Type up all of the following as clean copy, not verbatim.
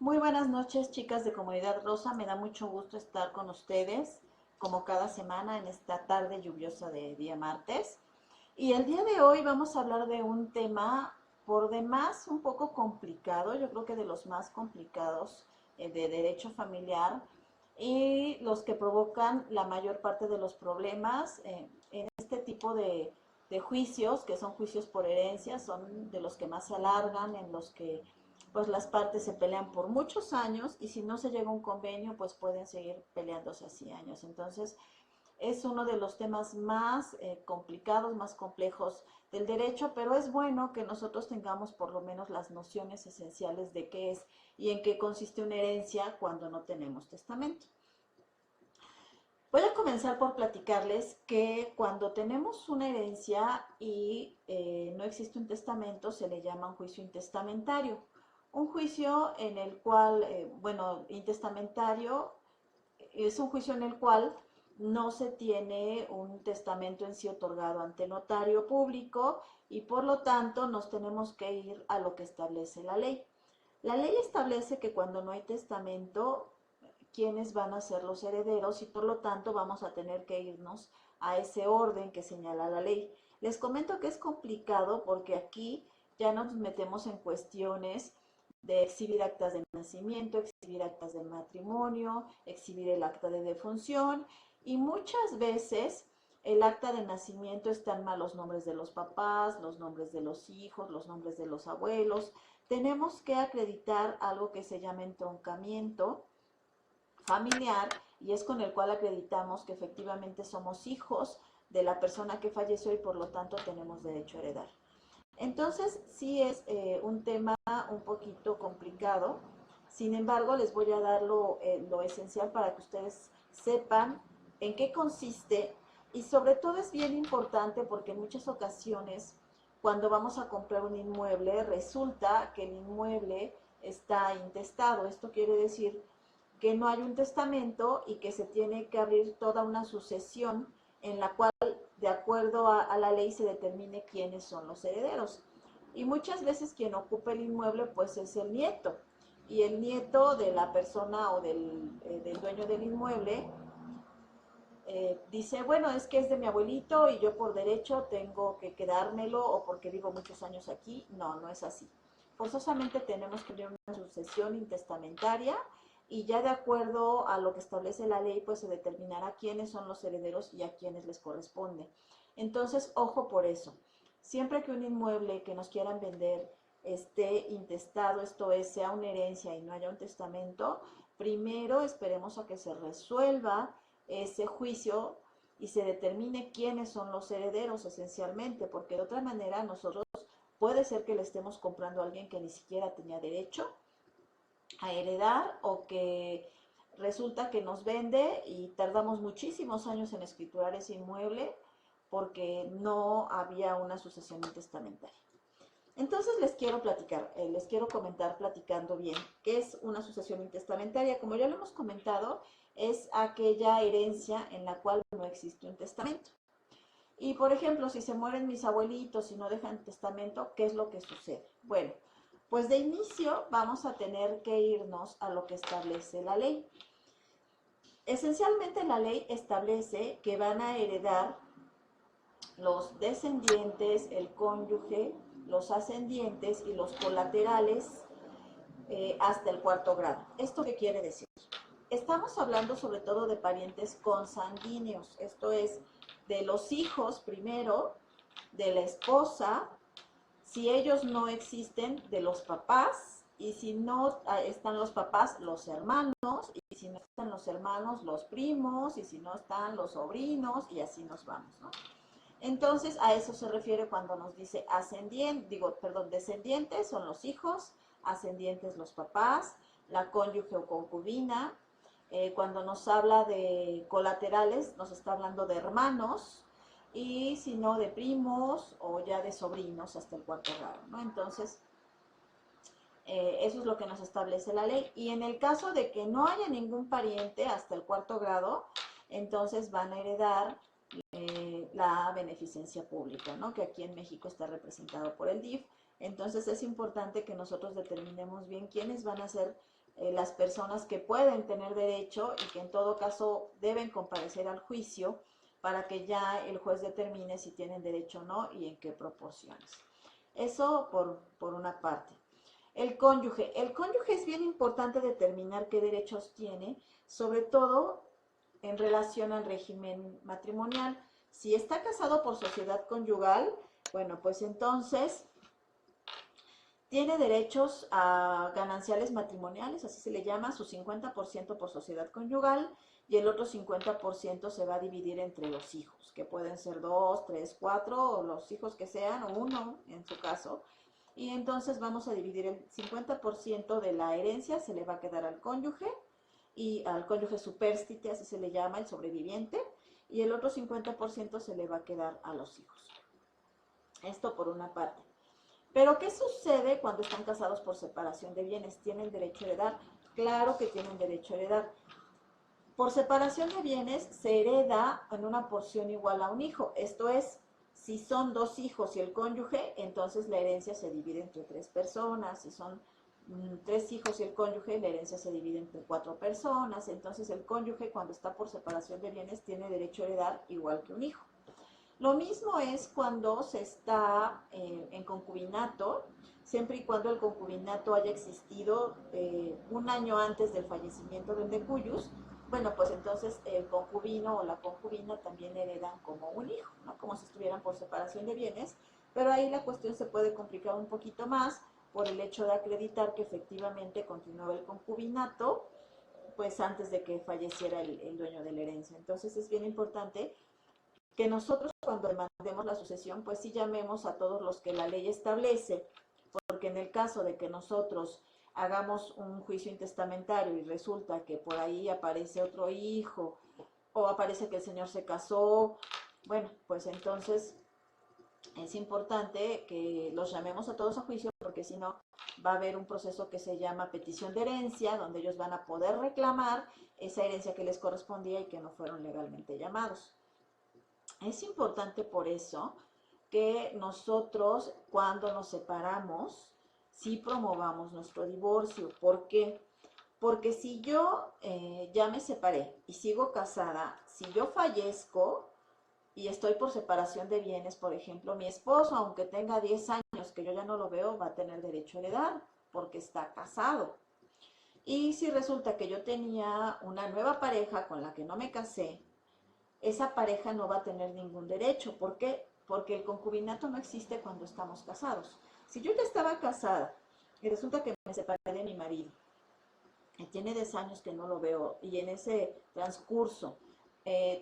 Muy buenas noches, chicas de Comunidad Rosa. Me da mucho gusto estar con ustedes, como cada semana, en esta tarde lluviosa de día martes. Y el día de hoy vamos a hablar de un tema por demás un poco complicado, yo creo que de los más complicados de derecho familiar y los que provocan la mayor parte de los problemas en este tipo de juicios, que son juicios por herencia, son de los que más se alargan, en los que pues las partes se pelean por muchos años y si no se llega a un convenio, pues pueden seguir peleándose así años. Entonces, es uno de los temas más complicados, más complejos del derecho, pero es bueno que nosotros tengamos por lo menos las nociones esenciales de qué es y en qué consiste una herencia cuando no tenemos testamento. Voy a comenzar por platicarles que cuando tenemos una herencia y no existe un testamento, se le llama un juicio intestamentario. Un juicio en el cual, intestamentario es un juicio en el cual no se tiene un testamento en sí otorgado ante notario público y por lo tanto nos tenemos que ir a lo que establece la ley. La ley establece que cuando no hay testamento, quiénes van a ser los herederos y por lo tanto vamos a tener que irnos a ese orden que señala la ley. Les comento que es complicado porque aquí ya nos metemos en cuestiones de exhibir actas de nacimiento, exhibir actas de matrimonio, exhibir el acta de defunción y muchas veces el acta de nacimiento están mal los nombres de los papás, los nombres de los hijos, los nombres de los abuelos. Tenemos que acreditar algo que se llama entroncamiento familiar y es con el cual acreditamos que efectivamente somos hijos de la persona que falleció y por lo tanto tenemos derecho a heredar. Entonces, sí es un tema un poquito complicado, sin embargo, les voy a dar lo esencial para que ustedes sepan en qué consiste y sobre todo es bien importante porque en muchas ocasiones cuando vamos a comprar un inmueble resulta que el inmueble está intestado. Esto quiere decir que no hay un testamento y que se tiene que abrir toda una sucesión en la cual, de acuerdo a la ley, se determine quiénes son los herederos. Y muchas veces quien ocupa el inmueble pues es el nieto. Y el nieto de la persona o del dueño del inmueble dice, bueno, es que es de mi abuelito y yo por derecho tengo que quedármelo o porque vivo muchos años aquí. No, no es así. Forzosamente tenemos que tener una sucesión intestamentaria y ya de acuerdo a lo que establece la ley, pues se determinará quiénes son los herederos y a quiénes les corresponde. Entonces, ojo por eso. Siempre que un inmueble que nos quieran vender esté intestado, esto es, sea una herencia y no haya un testamento, primero esperemos a que se resuelva ese juicio y se determine quiénes son los herederos esencialmente, porque de otra manera nosotros puede ser que le estemos comprando a alguien que ni siquiera tenía derecho a heredar o que resulta que nos vende y tardamos muchísimos años en escriturar ese inmueble porque no había una sucesión testamentaria. Entonces les quiero platicar, les quiero comentar platicando bien qué es una sucesión intestamentaria. Como ya lo hemos comentado, es aquella herencia en la cual no existe un testamento. Y por ejemplo, si se mueren mis abuelitos y no dejan testamento, ¿qué es lo que sucede? Bueno, pues de inicio vamos a tener que irnos a lo que establece la ley. Esencialmente la ley establece que van a heredar los descendientes, el cónyuge, los ascendientes y los colaterales hasta el cuarto grado. ¿Esto qué quiere decir? Estamos hablando sobre todo de parientes consanguíneos, esto es, de los hijos primero, de la esposa, si ellos no existen, de los papás, y si no están los papás, los hermanos, y si no están los hermanos, los primos, y si no están los sobrinos, y así nos vamos, ¿no? Entonces, a eso se refiere cuando nos dice descendientes son los hijos, ascendientes los papás, la cónyuge o concubina. Cuando nos habla de colaterales, nos está hablando de hermanos, y si no, de primos o ya de sobrinos hasta el cuarto grado, ¿no? Entonces, eso es lo que nos establece la ley. Y en el caso de que no haya ningún pariente hasta el cuarto grado, entonces van a heredar la beneficencia pública, ¿no? Que aquí en México está representado por el DIF. Entonces es importante que nosotros determinemos bien quiénes van a ser las personas que pueden tener derecho y que en todo caso deben comparecer al juicio para que ya el juez determine si tienen derecho o no y en qué proporciones. Eso por una parte. El cónyuge. El cónyuge es bien importante determinar qué derechos tiene, sobre todo en relación al régimen matrimonial. Si está casado por sociedad conyugal, bueno, pues entonces tiene derechos a gananciales matrimoniales, así se le llama, su 50% por sociedad conyugal y el otro 50% se va a dividir entre los hijos, que pueden ser 2, 3, 4 o los hijos que sean, o uno en su caso. Y entonces vamos a dividir el 50% de la herencia, se le va a quedar al cónyuge y al cónyuge supérstite, así se le llama, el sobreviviente, y el otro 50% se le va a quedar a los hijos. Esto por una parte. Pero, ¿qué sucede cuando están casados por separación de bienes? ¿Tienen derecho a heredar? Claro que tienen derecho a heredar. Por separación de bienes se hereda en una porción igual a un hijo. Esto es, si son 2 hijos y el cónyuge, entonces la herencia se divide entre 3 personas. Si son 3 hijos y el cónyuge, la herencia se divide entre 4 personas. Entonces el cónyuge, cuando está por separación de bienes, tiene derecho a heredar igual que un hijo. Lo mismo es cuando se está en concubinato, siempre y cuando el concubinato haya existido un año antes del fallecimiento del decuyus. Bueno, pues entonces el concubino o la concubina también heredan como un hijo, ¿no? Como si estuvieran por separación de bienes, pero ahí la cuestión se puede complicar un poquito más por el hecho de acreditar que efectivamente continuaba el concubinato, pues antes de que falleciera el dueño de la herencia. Entonces es bien importante que nosotros cuando demandemos la sucesión, pues sí llamemos a todos los que la ley establece, porque en el caso de que nosotros hagamos un juicio intestamentario y resulta que por ahí aparece otro hijo o aparece que el señor se casó, bueno, pues entonces es importante que los llamemos a todos a juicio, porque si no va a haber un proceso que se llama petición de herencia, donde ellos van a poder reclamar esa herencia que les correspondía y que no fueron legalmente llamados. Es importante por eso que nosotros cuando nos separamos, sí promovamos nuestro divorcio. ¿Por qué? Porque si yo ya me separé y sigo casada, si yo fallezco y estoy por separación de bienes, por ejemplo, mi esposo, aunque tenga 10 años que yo ya no lo veo, va a tener derecho a heredar porque está casado. Y si resulta que yo tenía una nueva pareja con la que no me casé, esa pareja no va a tener ningún derecho. ¿Por qué? Porque el concubinato no existe cuando estamos casados. Si yo ya estaba casada y resulta que me separé de mi marido, y tiene 10 años que no lo veo, y en ese transcurso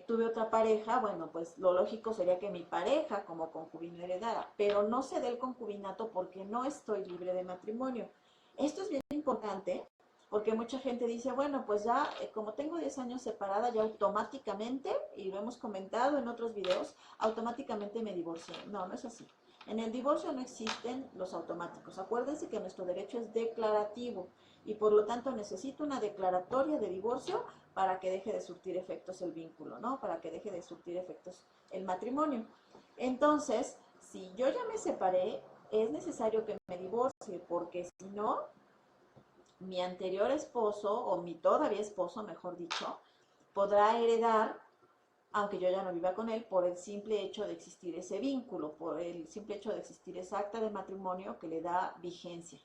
tuve otra pareja, bueno, pues lo lógico sería que mi pareja como concubino heredara, pero no se dé el concubinato porque no estoy libre de matrimonio. Esto es bien importante porque mucha gente dice, bueno, pues ya como tengo 10 años separada, ya automáticamente, y lo hemos comentado en otros videos, automáticamente me divorcié. No, no es así. En el divorcio no existen los automáticos. Acuérdense que nuestro derecho es declarativo y por lo tanto necesito una declaratoria de divorcio para que deje de surtir efectos el vínculo, ¿no? Para que deje de surtir efectos el matrimonio. Entonces, si yo ya me separé, es necesario que me divorcie porque si no, mi anterior esposo, o mi todavía esposo, mejor dicho, podrá heredar, aunque yo ya no viva con él, por el simple hecho de existir ese vínculo, por el simple hecho de existir esa acta de matrimonio que le da vigencia.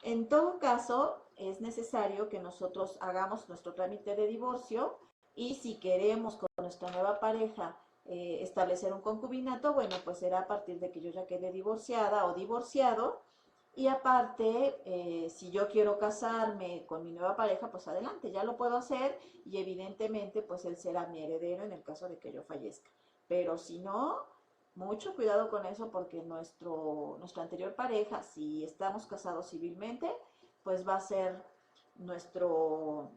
En todo caso, es necesario que nosotros hagamos nuestro trámite de divorcio y si queremos con nuestra nueva pareja establecer un concubinato, bueno, pues será a partir de que yo ya quede divorciada o divorciado. Y aparte, si yo quiero casarme con mi nueva pareja, pues adelante, ya lo puedo hacer y evidentemente pues él será mi heredero en el caso de que yo fallezca. Pero si no, mucho cuidado con eso porque nuestra anterior pareja, si estamos casados civilmente, pues va a ser nuestro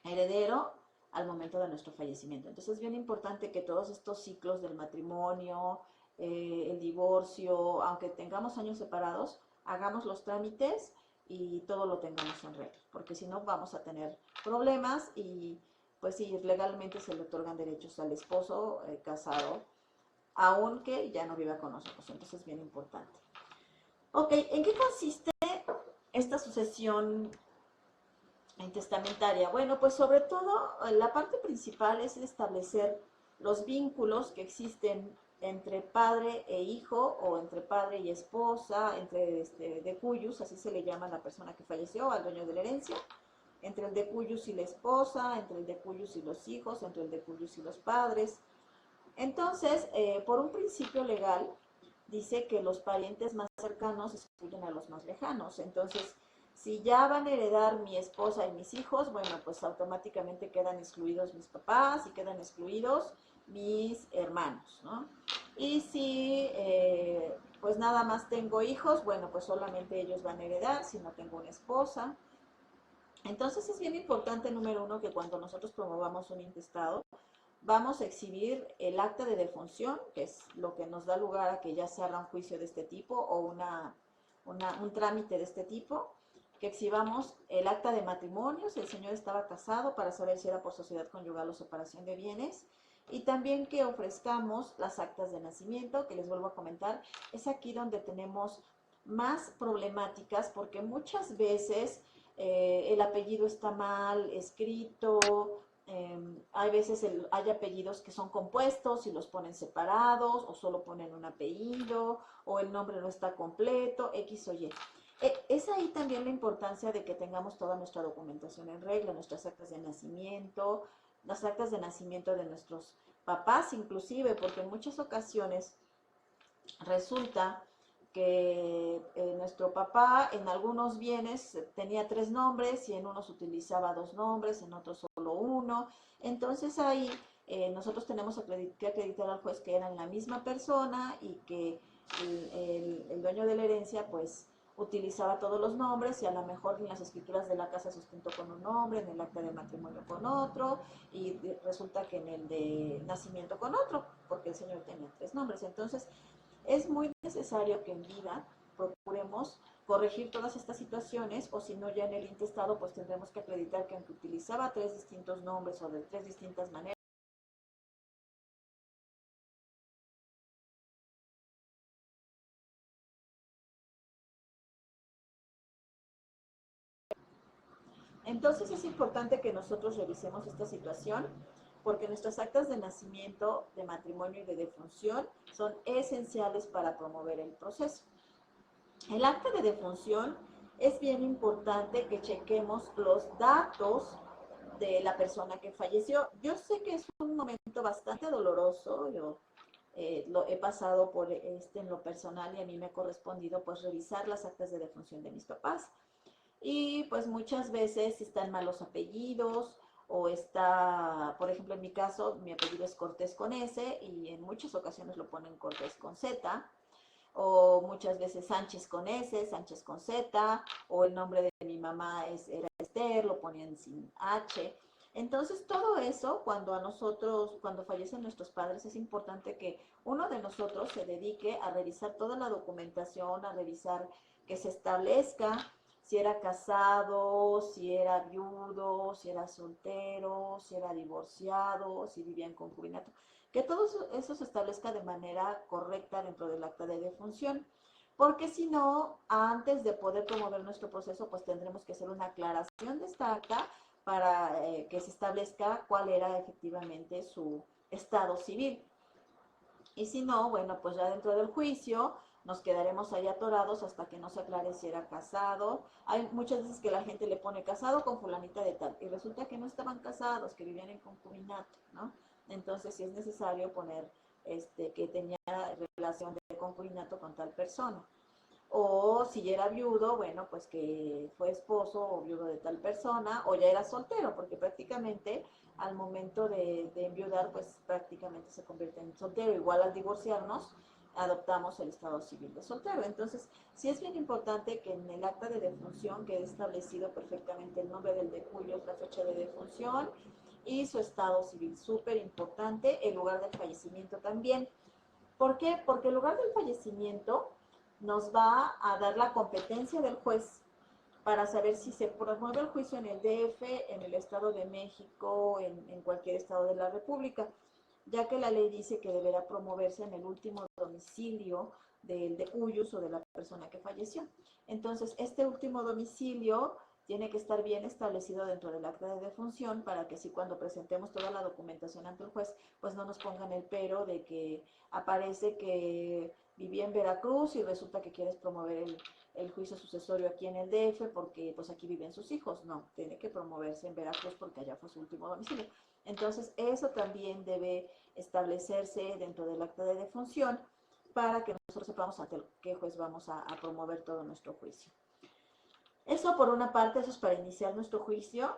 heredero al momento de nuestro fallecimiento. Entonces es bien importante que todos estos ciclos del matrimonio, el divorcio, aunque tengamos años separados, hagamos los trámites y todo lo tengamos en regla, porque si no vamos a tener problemas y pues sí, legalmente se le otorgan derechos al esposo casado, aunque ya no viva con nosotros. Entonces es bien importante. Ok, ¿en qué consiste esta sucesión intestamentaria. Bueno, pues sobre todo la parte principal es establecer los vínculos que existen entre padre e hijo o entre padre y esposa, entre de cuyus, así se le llama a la persona que falleció, al dueño de la herencia, entre el de cuyus y la esposa, entre el de cuyus y los hijos, entre el de cuyus y los padres. Entonces, por un principio legal, dice que los parientes más cercanos excluyen a los más lejanos. Entonces, si ya van a heredar mi esposa y mis hijos, bueno, pues automáticamente quedan excluidos mis papás y quedan excluidos mis hermanos, ¿no? Y si pues nada más tengo hijos, bueno, pues solamente ellos van a heredar si no tengo una esposa. Entonces es bien importante, número uno, que cuando nosotros promovamos un intestado, vamos a exhibir el acta de defunción, que es lo que nos da lugar a que ya se haga un juicio de este tipo o un trámite de este tipo, que exhibamos el acta de matrimonio, si el señor estaba casado, para saber si era por sociedad conyugal o separación de bienes, y también que ofrezcamos las actas de nacimiento, que les vuelvo a comentar, es aquí donde tenemos más problemáticas, porque muchas veces el apellido está mal escrito, hay veces hay apellidos que son compuestos y los ponen separados o solo ponen un apellido o el nombre no está completo, X o Y. Es ahí también la importancia de que tengamos toda nuestra documentación en regla, nuestras actas de nacimiento, las actas de nacimiento de nuestros papás inclusive, porque en muchas ocasiones resulta que nuestro papá en algunos bienes tenía 3 nombres y en unos utilizaba 2 nombres, en otros solo uno. Entonces ahí nosotros tenemos que acreditar al juez que eran la misma persona y que el dueño de la herencia pues utilizaba todos los nombres y a lo mejor en las escrituras de la casa sustentó con un nombre, en el acta de matrimonio con otro y resulta que en el de nacimiento con otro, porque el señor tenía 3 nombres. Entonces es muy necesario que en vida procuremos corregir todas estas situaciones o si no ya en el intestado pues tendremos que acreditar que aunque utilizaba 3 distintos nombres o de 3 distintas maneras. Entonces es importante que nosotros revisemos esta situación porque nuestras actas de nacimiento, de matrimonio y de defunción son esenciales para promover el proceso. El acta de defunción es bien importante que chequemos los datos de la persona que falleció. Yo sé que es un momento bastante doloroso, yo lo he pasado por en lo personal y a mí me ha correspondido pues revisar las actas de defunción de mis papás. Y pues muchas veces están malos apellidos o está, por ejemplo en mi caso, mi apellido es Cortés con S y en muchas ocasiones lo ponen Cortés con Z o muchas veces Sánchez con S, Sánchez con Z, o el nombre de mi mamá era Esther, lo ponían sin H. Entonces, todo eso, cuando a nosotros, cuando fallecen nuestros padres, es importante que uno de nosotros se dedique a revisar toda la documentación, a revisar que se establezca si era casado, si era viudo, si era soltero, si era divorciado, si vivía en concubinato, que todo eso se establezca de manera correcta dentro del acta de defunción, porque si no, antes de poder promover nuestro proceso, pues tendremos que hacer una aclaración de esta acta para que se establezca cuál era efectivamente su estado civil. Y si no, bueno, pues ya dentro del juicio nos quedaremos ahí atorados hasta que no se aclare si era casado. Hay muchas veces que la gente le pone casado con fulanita de tal y resulta que no estaban casados, que vivían en concubinato, ¿no? Entonces sí es necesario poner que tenía relación de concubinato con tal persona. O si ya era viudo, bueno, pues que fue esposo o viudo de tal persona, o ya era soltero, porque prácticamente al momento de enviudar, pues prácticamente se convierte en soltero. Igual al divorciarnos, adoptamos el estado civil de soltero. Entonces, sí es bien importante que en el acta de defunción quede establecido perfectamente el nombre del defunto, la fecha de defunción y su estado civil. Súper importante, el lugar del fallecimiento también. ¿Por qué? Porque el lugar del fallecimiento nos va a dar la competencia del juez para saber si se promueve el juicio en el DF, en el Estado de México, en cualquier estado de la República, ya que la ley dice que deberá promoverse en el último domicilio del de cuyos o de la persona que falleció. Entonces, este último domicilio tiene que estar bien establecido dentro del acta de defunción para que si cuando presentemos toda la documentación ante el juez, pues no nos pongan el pero de que aparece que vivía en Veracruz y resulta que quieres promover el juicio sucesorio aquí en el DF porque pues aquí viven sus hijos. No, tiene que promoverse en Veracruz porque allá fue su último domicilio. Entonces, eso también debe establecerse dentro del acta de defunción para que nosotros sepamos ante qué juez vamos a promover todo nuestro juicio. Eso por una parte, eso es para iniciar nuestro juicio.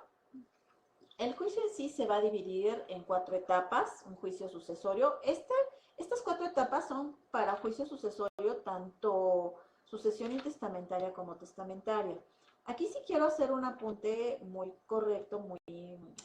El juicio en sí se va a dividir en 4 etapas, un juicio sucesorio. Estas 4 etapas son para juicio sucesorio, tanto sucesión intestamentaria como testamentaria. Aquí sí quiero hacer un apunte muy correcto, muy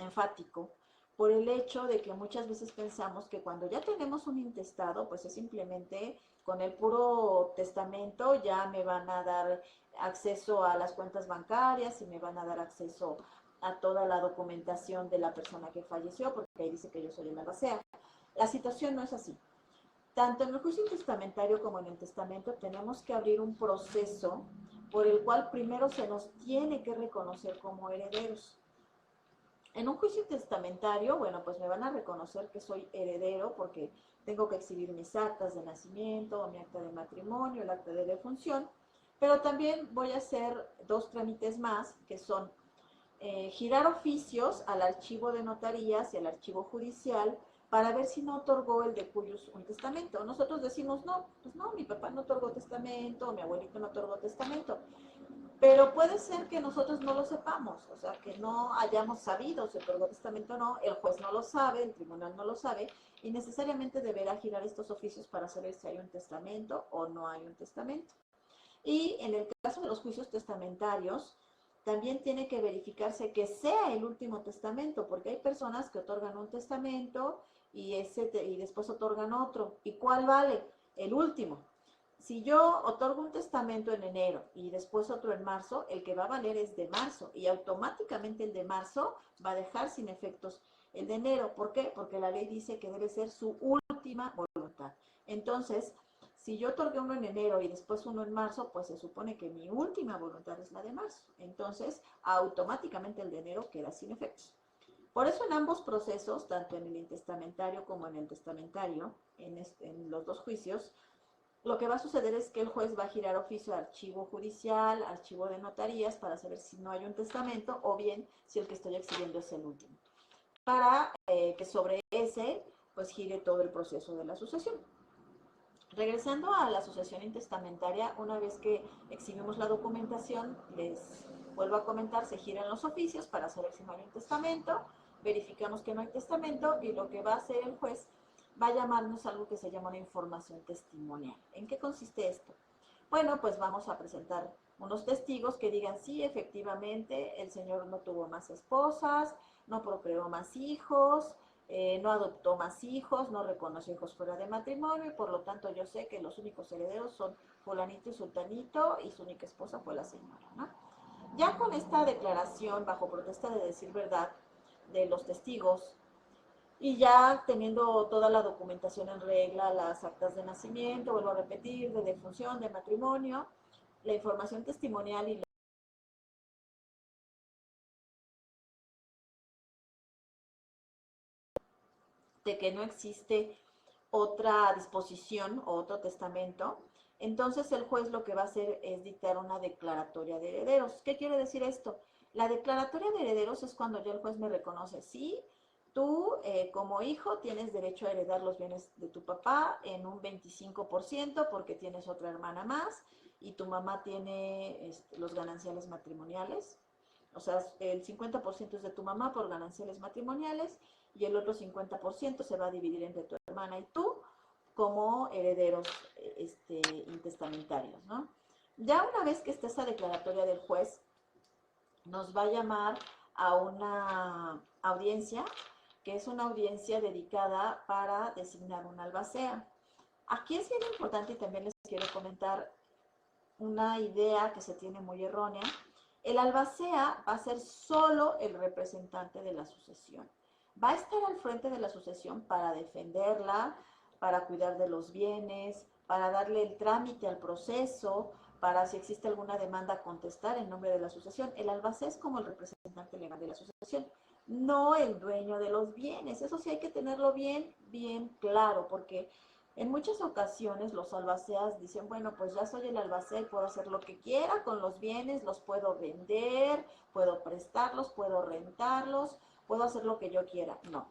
enfático, por el hecho de que muchas veces pensamos que cuando ya tenemos un intestado, pues es simplemente con el puro testamento ya me van a dar acceso a las cuentas bancarias y me van a dar acceso a toda la documentación de la persona que falleció, porque ahí dice que yo soy el albacea. La situación no es así. Tanto en el juicio testamentario como en el testamento tenemos que abrir un proceso por el cual primero se nos tiene que reconocer como herederos. En un juicio testamentario, bueno, pues me van a reconocer que soy heredero porque tengo que exhibir mis actas de nacimiento, mi acta de matrimonio, el acta de defunción, pero también voy a hacer 2 trámites más, que son girar oficios al archivo de notarías y al archivo judicial para ver si no otorgó el de cuyos un testamento. Nosotros decimos, no, pues no, mi papá no otorgó testamento, mi abuelito no otorgó testamento. Pero puede ser que nosotros no lo sepamos, o sea, que no hayamos sabido si otorgó testamento o no, el juez no lo sabe, el tribunal no lo sabe, y necesariamente deberá girar estos oficios para saber si hay un testamento o no hay un testamento. Y en el caso de los juicios testamentarios, también tiene que verificarse que sea el último testamento, porque hay personas que otorgan un testamento y después otorgan otro. ¿Y cuál vale? El último. Si yo otorgo un testamento en enero y después otro en marzo, el que va a valer es de marzo y automáticamente el de marzo va a dejar sin efectos el de enero. ¿Por qué? Porque la ley dice que debe ser su última voluntad. Entonces, si yo otorgué uno en enero y después uno en marzo, pues se supone que mi última voluntad es la de marzo. Entonces, automáticamente el de enero queda sin efectos. Por eso en ambos procesos, tanto en el intestamentario como en el testamentario, en los 2 juicios, lo que va a suceder es que el juez va a girar oficio a archivo judicial, archivo de notarías, para saber si no hay un testamento o bien si el que estoy exhibiendo es el último. Para que sobre ese, pues gire todo el proceso de la sucesión. Regresando a la sucesión intestamentaria, una vez que exhibimos la documentación, les vuelvo a comentar, se giran los oficios para saber si no hay un testamento, verificamos que no hay testamento y lo que va a hacer el juez va a llamarnos algo que se llama una información testimonial. ¿En qué consiste esto? Bueno, pues vamos a presentar unos testigos que digan, sí, efectivamente, el señor no tuvo más esposas, no procreó más hijos, no adoptó más hijos, no reconoció hijos fuera de matrimonio y por lo tanto yo sé que los únicos herederos son fulanito y sultanito y su única esposa fue la señora, ¿no? Ya con esta declaración bajo protesta de decir verdad de los testigos y ya teniendo toda la documentación en regla, las actas de nacimiento, vuelvo a repetir, de defunción, de matrimonio, la información testimonial y de que no existe otra disposición o otro testamento, entonces el juez lo que va a hacer es dictar una declaratoria de herederos. ¿Qué quiere decir esto? La declaratoria de herederos es cuando ya el juez me reconoce, sí, tú como hijo tienes derecho a heredar los bienes de tu papá en un 25% porque tienes otra hermana más y tu mamá tiene los gananciales matrimoniales. O sea, el 50% es de tu mamá por gananciales matrimoniales y el otro 50% se va a dividir entre tu hermana y tú como herederos intestamentarios, ¿no? Ya una vez que esté esa declaratoria del juez, nos va a llamar a una audiencia, que es una audiencia dedicada para designar una albacea. Aquí es bien importante y también les quiero comentar una idea que se tiene muy errónea. El albacea va a ser solo el representante de la sucesión. Va a estar al frente de la sucesión para defenderla, para cuidar de los bienes, para darle el trámite al proceso, para si existe alguna demanda contestar en nombre de la asociación. El albacea es como el representante legal de la asociación, no el dueño de los bienes. Eso sí hay que tenerlo bien, bien claro, porque en muchas ocasiones los albaceas dicen, bueno, pues ya soy el albacea y puedo hacer lo que quiera con los bienes, los puedo vender, puedo prestarlos, puedo rentarlos, puedo hacer lo que yo quiera. No.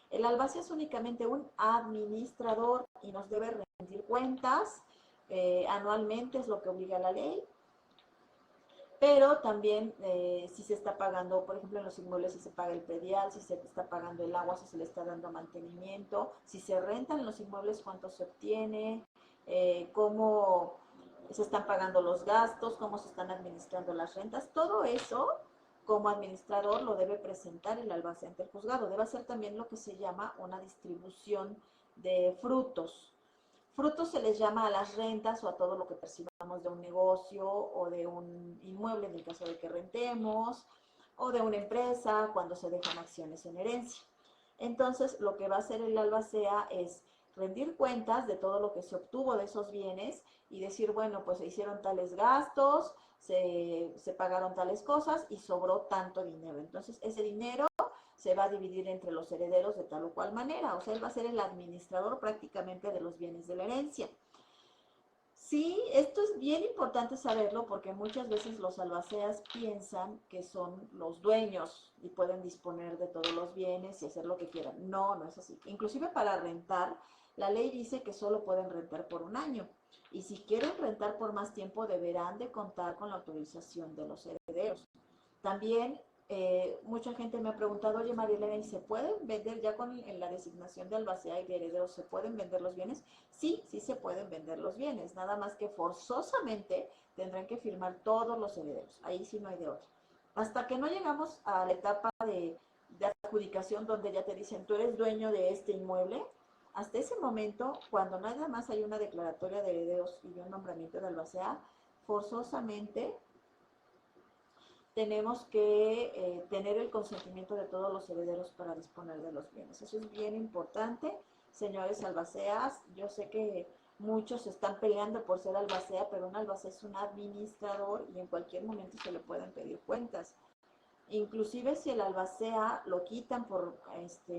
El albacea es únicamente un administrador y nos debe rendir cuentas anualmente, es lo que obliga la ley, pero también si se está pagando, por ejemplo, en los inmuebles, si se paga el predial, si se está pagando el agua, si se le está dando mantenimiento, si se rentan los inmuebles, cuánto se obtiene, cómo se están pagando los gastos, cómo se están administrando las rentas, todo eso como administrador lo debe presentar el albacea ante el juzgado. Debe hacer también lo que se llama una distribución de frutos. Frutos se les llama a las rentas o a todo lo que percibamos de un negocio o de un inmueble en el caso de que rentemos, o de una empresa cuando se dejan acciones en herencia. Entonces, lo que va a hacer el albacea es rendir cuentas de todo lo que se obtuvo de esos bienes y decir, bueno, pues se hicieron tales gastos, se pagaron tales cosas y sobró tanto dinero. Entonces, ese dinero se va a dividir entre los herederos de tal o cual manera. O sea, él va a ser el administrador prácticamente de los bienes de la herencia. Sí, esto es bien importante saberlo porque muchas veces los albaceas piensan que son los dueños y pueden disponer de todos los bienes y hacer lo que quieran. No, no es así. Inclusive para rentar, la ley dice que solo pueden rentar por un año. Y si quieren rentar por más tiempo, deberán de contar con la autorización de los herederos. También mucha gente me ha preguntado, oye Marilena, ¿y se pueden vender ya con la designación de albacea y de herederos, se pueden vender los bienes? Sí, sí se pueden vender los bienes, nada más que forzosamente tendrán que firmar todos los herederos, ahí sí no hay de otra. Hasta que no llegamos a la etapa de adjudicación donde ya te dicen, tú eres dueño de este inmueble, hasta ese momento, cuando nada más hay una declaratoria de herederos y un nombramiento de albacea, forzosamente tenemos que tener el consentimiento de todos los herederos para disponer de los bienes. Eso es bien importante, señores albaceas. Yo sé que muchos están peleando por ser albacea, pero un albacea es un administrador y en cualquier momento se le pueden pedir cuentas. Inclusive si el albacea lo quitan por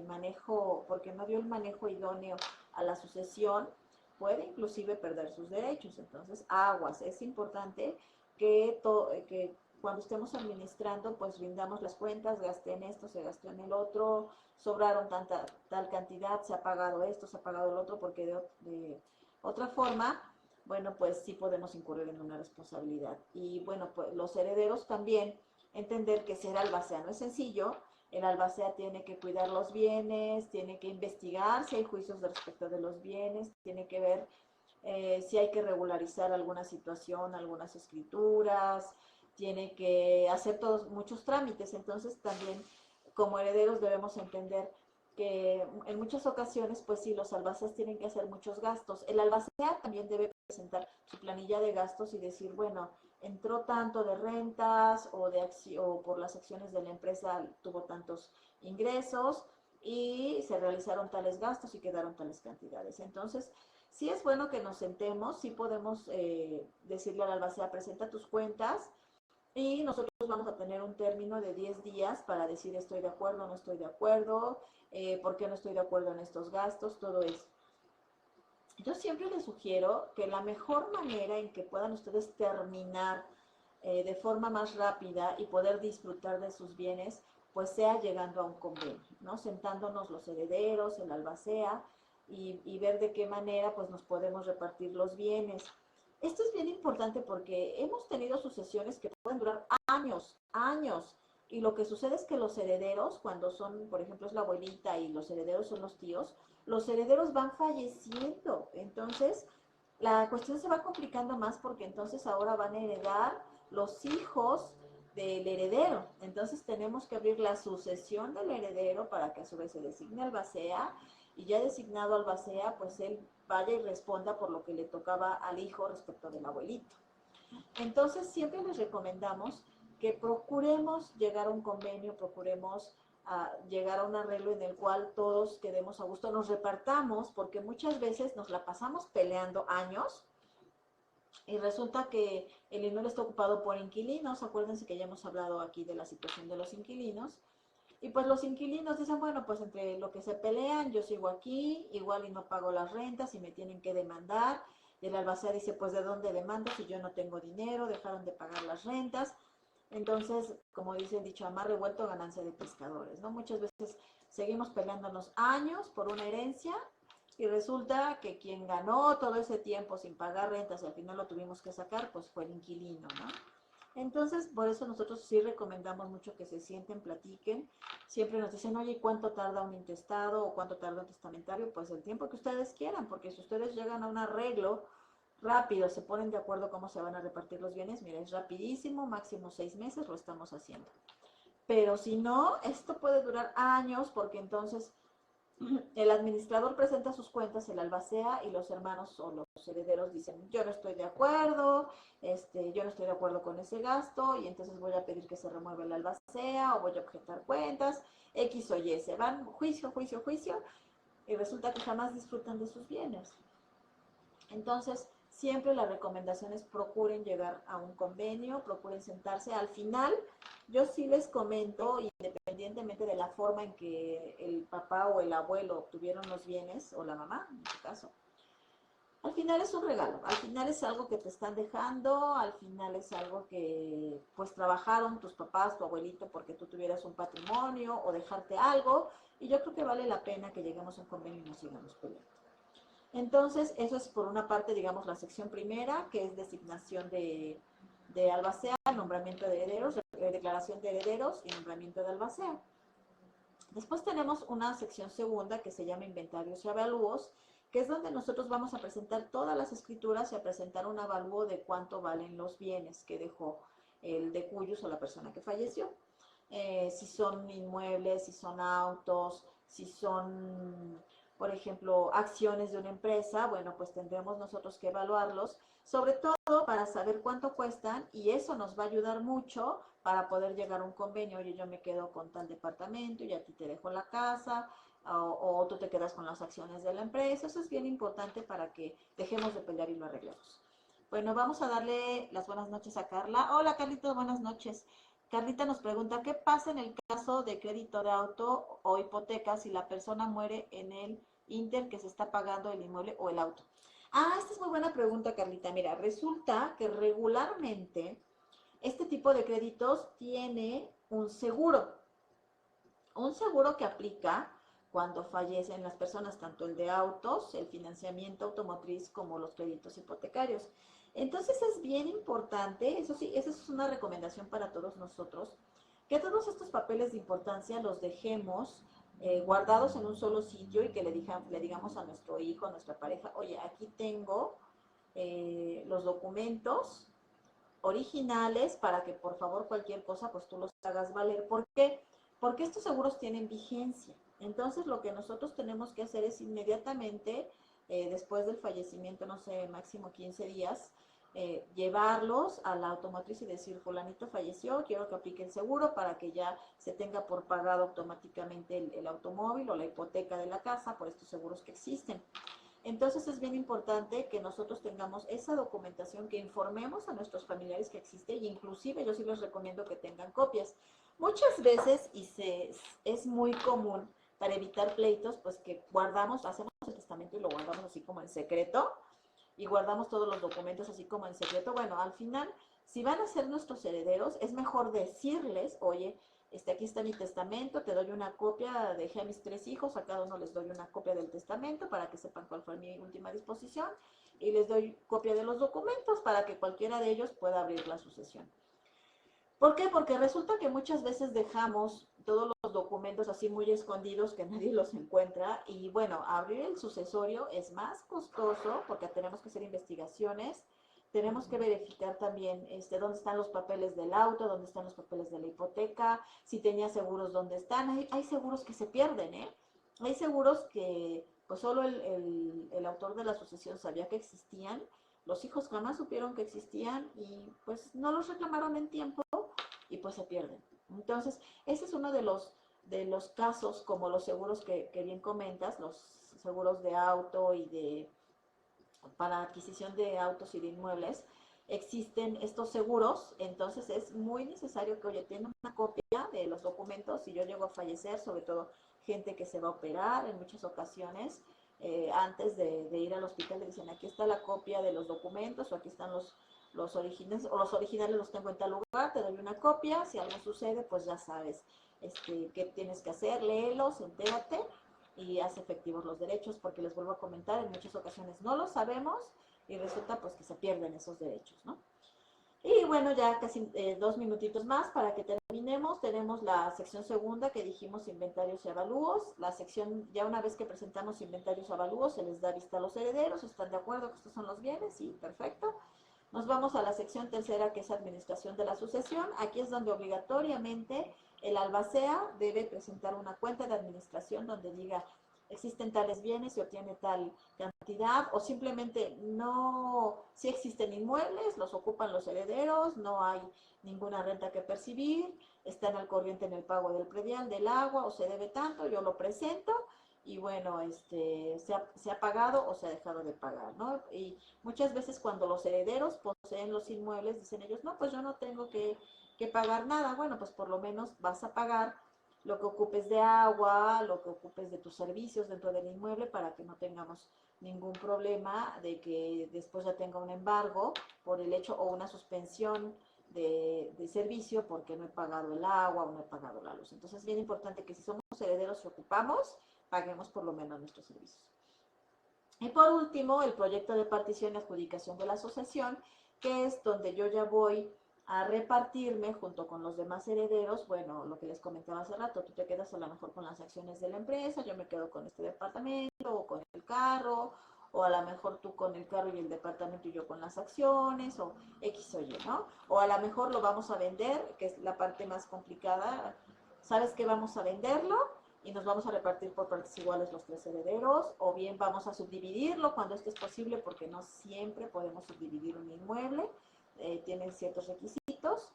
manejo, porque no dio el manejo idóneo a la sucesión, puede inclusive perder sus derechos. Entonces, aguas, es importante que cuando estemos administrando, pues rindamos las cuentas, gasté en esto, se gastó en el otro, sobraron tal cantidad, se ha pagado esto, se ha pagado el otro, porque de otra forma, bueno, pues sí podemos incurrir en una responsabilidad. Y bueno, pues los herederos también entender que ser albacea no es sencillo. El albacea tiene que cuidar los bienes, tiene que investigar si hay juicios de respecto de los bienes, tiene que ver si hay que regularizar alguna situación, algunas escrituras, tiene que hacer muchos trámites. Entonces también como herederos debemos entender que en muchas ocasiones, pues sí, los albaceas tienen que hacer muchos gastos. El albacea también debe presentar su planilla de gastos y decir, bueno, entró tanto de rentas o por las acciones de la empresa tuvo tantos ingresos y se realizaron tales gastos y quedaron tales cantidades. Entonces, sí es bueno que nos sentemos, sí podemos decirle al albacea, presenta tus cuentas y nosotros vamos a tener un término de 10 días para decir estoy de acuerdo, no estoy de acuerdo, por qué no estoy de acuerdo en estos gastos, todo eso. Yo siempre les sugiero que la mejor manera en que puedan ustedes terminar de forma más rápida y poder disfrutar de sus bienes, pues sea llegando a un convenio, ¿no? Sentándonos los herederos, el albacea, y ver de qué manera pues nos podemos repartir los bienes. Esto es bien importante porque hemos tenido sucesiones que pueden durar años, años, y lo que sucede es que los herederos, cuando son, por ejemplo, es la abuelita y los herederos son los herederos van falleciendo. Entonces, la cuestión se va complicando más porque entonces ahora van a heredar los hijos del heredero. Entonces tenemos que abrir la sucesión del heredero para que a su vez se designe albacea y ya designado albacea, pues él vaya y responda por lo que le tocaba al hijo respecto del abuelito. Entonces siempre les recomendamos que procuremos llegar a un convenio, procuremos llegar a un arreglo en el cual todos quedemos a gusto, nos repartamos, porque muchas veces nos la pasamos peleando años y resulta que el inmueble está ocupado por inquilinos. Acuérdense que ya hemos hablado aquí de la situación de los inquilinos. Y pues los inquilinos dicen, bueno, pues entre lo que se pelean, yo sigo aquí, igual y no pago las rentas y me tienen que demandar. Y el albacea dice, pues ¿de dónde demando si yo no tengo dinero? Dejaron de pagar las rentas. Entonces, como dice el dicho, a mar revuelto, ganancia de pescadores, ¿no? Muchas veces seguimos peleándonos años por una herencia y resulta que quien ganó todo ese tiempo sin pagar rentas y al final lo tuvimos que sacar, pues fue el inquilino, ¿no? Entonces, por eso nosotros sí recomendamos mucho que se sienten, platiquen. Siempre nos dicen, oye, ¿cuánto tarda un intestado o cuánto tarda un testamentario? Pues el tiempo que ustedes quieran, porque si ustedes llegan a un arreglo rápido, se ponen de acuerdo cómo se van a repartir los bienes, mira, es rapidísimo, máximo 6 meses lo estamos haciendo. Pero si no, esto puede durar años porque entonces el administrador presenta sus cuentas, el albacea y los hermanos o los herederos dicen, yo no estoy de acuerdo, yo no estoy de acuerdo con ese gasto y entonces voy a pedir que se remueva el albacea o voy a objetar cuentas, X o Y, se van juicio, juicio, juicio y resulta que jamás disfrutan de sus bienes. Entonces, siempre la recomendación es procuren llegar a un convenio, procuren sentarse. Al final, yo sí les comento, independientemente de la forma en que el papá o el abuelo obtuvieron los bienes, o la mamá, en este caso, al final es un regalo, al final es algo que te están dejando, al final es algo que pues trabajaron tus papás, tu abuelito, porque tú tuvieras un patrimonio o dejarte algo, y yo creo que vale la pena que lleguemos a un convenio y nos sigamos peleando. Entonces, eso es por una parte, digamos, la sección primera, que es designación de albacea, nombramiento de herederos, declaración de herederos y nombramiento de albacea. Después tenemos una sección segunda que se llama inventarios y avalúos, que es donde nosotros vamos a presentar todas las escrituras y a presentar un avalúo de cuánto valen los bienes que dejó el decuyos o la persona que falleció. Si son inmuebles, si son autos, si son, por ejemplo, acciones de una empresa, bueno, pues tendremos nosotros que evaluarlos, sobre todo para saber cuánto cuestan y eso nos va a ayudar mucho para poder llegar a un convenio. Oye, yo me quedo con tal departamento y a ti te dejo la casa o tú te quedas con las acciones de la empresa. Eso es bien importante para que dejemos de pelear y lo arreglemos. Bueno, vamos a darle las buenas noches a Carla. Hola, Carlitos, buenas noches. Carlita nos pregunta, ¿qué pasa en el caso de crédito de auto o hipoteca si la persona muere en el inter que se está pagando el inmueble o el auto? Ah, esta es muy buena pregunta, Carlita. Mira, resulta que regularmente este tipo de créditos tiene un seguro que aplica cuando fallecen las personas, tanto el de autos, el financiamiento automotriz, como los créditos hipotecarios. Entonces es bien importante, eso sí, esa es una recomendación para todos nosotros, que todos estos papeles de importancia los dejemos guardados en un solo sitio y que le digamos a nuestro hijo, a nuestra pareja, oye, aquí tengo los documentos originales para que por favor cualquier cosa pues tú los hagas valer. ¿Por qué? Porque estos seguros tienen vigencia. Entonces lo que nosotros tenemos que hacer es inmediatamente, después del fallecimiento, no sé, máximo 15 días, llevarlos a la automotriz y decir, fulanito falleció, quiero que aplique el seguro para que ya se tenga por pagado automáticamente el automóvil o la hipoteca de la casa por estos seguros que existen. Entonces es bien importante que nosotros tengamos esa documentación, que informemos a nuestros familiares que existe y inclusive yo sí les recomiendo que tengan copias. Muchas veces, es muy común para evitar pleitos, pues que hacemos el testamento y lo guardamos así como en secreto y guardamos todos los documentos así como en secreto. Bueno, al final, si van a ser nuestros herederos, es mejor decirles, oye, aquí está mi testamento, te doy una copia, dejé a mis 3 hijos, a cada uno les doy una copia del testamento para que sepan cuál fue mi última disposición y les doy copia de los documentos para que cualquiera de ellos pueda abrir la sucesión. ¿Por qué? Porque resulta que muchas veces dejamos todos los documentos así muy escondidos que nadie los encuentra y bueno, abrir el sucesorio es más costoso porque tenemos que hacer investigaciones, tenemos que verificar también dónde están los papeles del auto, dónde están los papeles de la hipoteca, si tenía seguros, dónde están. Hay seguros que se pierden, ¿eh? Hay seguros que pues solo el autor de la sucesión sabía que existían, los hijos jamás supieron que existían y pues no los reclamaron en tiempo y pues se pierden. Entonces, ese es uno de los casos, como los seguros que bien comentas, los seguros de auto y para adquisición de autos y de inmuebles, existen estos seguros. Entonces es muy necesario que, oye, tengan una copia de los documentos. Si yo llego a fallecer, sobre todo gente que se va a operar en muchas ocasiones, antes de ir al hospital le dicen, aquí está la copia de los documentos, o aquí están los originales, o los originales los tengo en tal lugar, te doy una copia. Si algo sucede, pues ya sabes qué tienes que hacer, léelos, entérate y haz efectivos los derechos, porque les vuelvo a comentar, en muchas ocasiones no lo sabemos y resulta pues que se pierden esos derechos, ¿no? Y bueno, ya casi 2 minutitos más para que terminemos. Tenemos la sección segunda que dijimos inventarios y avalúos. La sección, ya una vez que presentamos inventarios y avalúos, se les da vista a los herederos. ¿Están de acuerdo que estos son los bienes? Sí, perfecto. Nos vamos a la sección tercera, que es administración de la sucesión. Aquí es donde obligatoriamente el albacea debe presentar una cuenta de administración donde diga existen tales bienes, se obtiene tal cantidad, o simplemente no, si existen inmuebles, los ocupan los herederos, no hay ninguna renta que percibir, están al corriente en el pago del predial, del agua, o se debe tanto, yo lo presento, y bueno, se ha pagado o se ha dejado de pagar, ¿no? Y muchas veces cuando los herederos poseen los inmuebles, dicen ellos, no, pues yo no tengo que pagar nada. Bueno, pues por lo menos vas a pagar lo que ocupes de agua, lo que ocupes de tus servicios dentro del inmueble, para que no tengamos ningún problema de que después ya tenga un embargo por el hecho, o una suspensión de servicio porque no he pagado el agua o no he pagado la luz. Entonces es bien importante que si somos herederos y ocupamos, paguemos por lo menos nuestros servicios. Y por último, el proyecto de partición y adjudicación de la asociación, que es donde yo ya voy a repartirme junto con los demás herederos. Bueno, lo que les comentaba hace rato, tú te quedas a lo mejor con las acciones de la empresa, yo me quedo con este departamento o con el carro, o a lo mejor tú con el carro y el departamento y yo con las acciones, o X o Y, ¿no? O a lo mejor lo vamos a vender, que es la parte más complicada. ¿Sabes qué? Vamos a venderlo y nos vamos a repartir por partes iguales los 3 herederos, o bien vamos a subdividirlo cuando esto es posible, porque no siempre podemos subdividir un inmueble, tienen ciertos requisitos.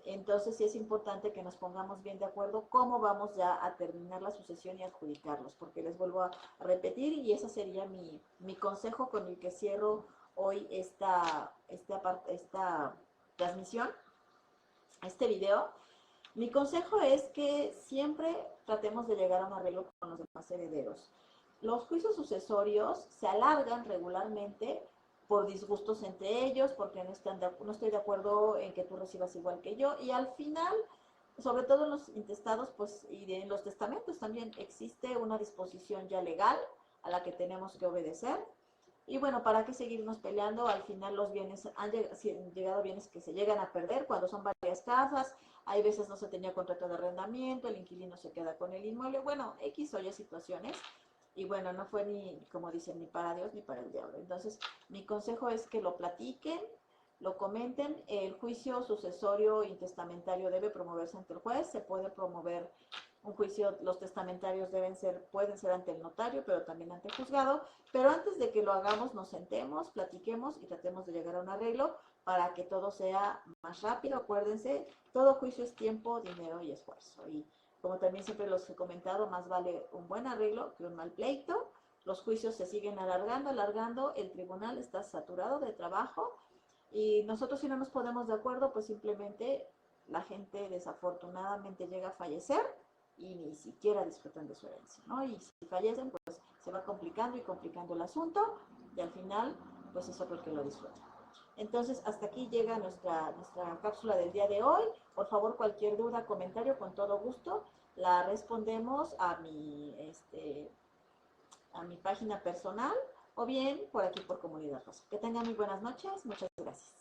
Entonces sí es importante que nos pongamos bien de acuerdo cómo vamos ya a terminar la sucesión y adjudicarlos, porque les vuelvo a repetir, y ese sería mi consejo con el que cierro hoy esta transmisión, este video. Mi consejo es que siempre tratemos de llegar a un arreglo con los demás herederos. Los juicios sucesorios se alargan regularmente por disgustos entre ellos, porque no estoy de acuerdo en que tú recibas igual que yo, y al final, sobre todo en los intestados, pues, y en los testamentos también existe una disposición ya legal a la que tenemos que obedecer. Y bueno, ¿para qué seguirnos peleando? Al final los bienes, han llegado bienes que se llegan a perder cuando son varias casas. Hay veces no se tenía contrato de arrendamiento, el inquilino se queda con el inmueble. Bueno, X o Y situaciones. Y bueno, no fue ni, como dicen, ni para Dios ni para el diablo. Entonces, mi consejo es que lo platiquen, lo comenten. El juicio sucesorio intestamentario debe promoverse ante el juez. Se puede promover un juicio, los testamentarios pueden ser ante el notario, pero también ante el juzgado. Pero antes de que lo hagamos, nos sentemos, platiquemos y tratemos de llegar a un arreglo para que todo sea más rápido. Acuérdense, todo juicio es tiempo, dinero y esfuerzo. Y como también siempre los he comentado, más vale un buen arreglo que un mal pleito. Los juicios se siguen alargando, el tribunal está saturado de trabajo, y nosotros, si no nos ponemos de acuerdo, pues simplemente la gente desafortunadamente llega a fallecer y ni siquiera disfrutan de su herencia, ¿no? Y si fallecen, pues se va complicando y complicando el asunto, y al final, pues es otro el que lo disfruta. Entonces, hasta aquí llega nuestra cápsula del día de hoy. Por favor, cualquier duda, comentario, con todo gusto, la respondemos a mi página personal, o bien por aquí por Comunidad Rosa. Que tengan muy buenas noches. Muchas gracias.